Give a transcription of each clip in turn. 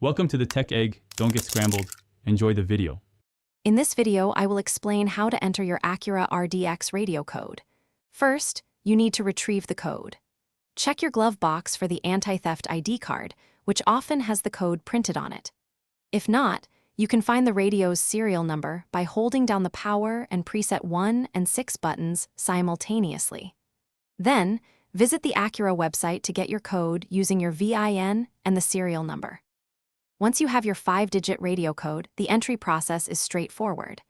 Welcome to the Tech Egg. Don't get scrambled. Enjoy the video. In this video, I will explain how to enter your Acura RDX radio code. First, you need to retrieve the code. Check your glove box for the anti-theft ID card, which often has the code printed on it. If not, you can find the radio's serial number by holding down the power and preset 1 and 6 buttons simultaneously. Then, visit the Acura website to get your code using your VIN and the serial number. Once you have your 5-digit radio code, the entry process is straightforward.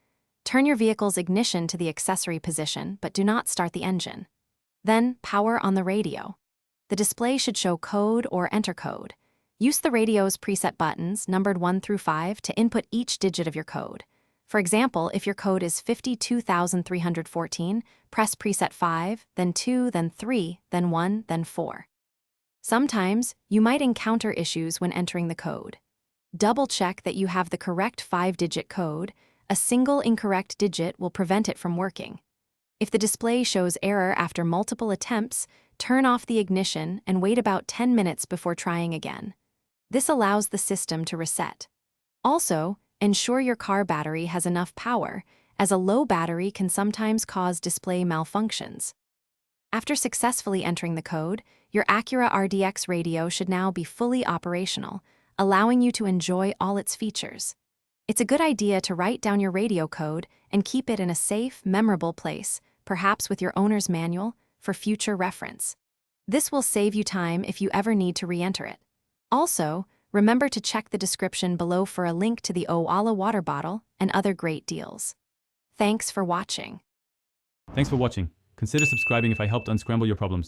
Turn your vehicle's ignition to the accessory position, but do not start the engine. Then, power on the radio. The display should show code or enter code. Use the radio's preset buttons, numbered 1 through 5, to input each digit of your code. For example, if your code is 52,314, press preset 5, then 2, then 3, then 1, then 4. Sometimes, you might encounter issues when entering the code. Double-check that you have the correct 5-digit code. A single incorrect digit will prevent it from working. If the display shows error after multiple attempts, turn off the ignition and wait about 10 minutes before trying again. This allows the system to reset. Also, ensure your car battery has enough power, as a low battery can sometimes cause display malfunctions. After successfully entering the code, your Acura RDX radio should now be fully operational, allowing you to enjoy all its features. It's a good idea to write down your radio code and keep it in a safe, memorable place, perhaps with your owner's manual, for future reference. This will save you time if you ever need to re-enter it. Also, remember to check the description below for a link to the Owala water bottle and other great deals. Thanks for watching. Thanks for watching. Consider subscribing if I helped unscramble your problems.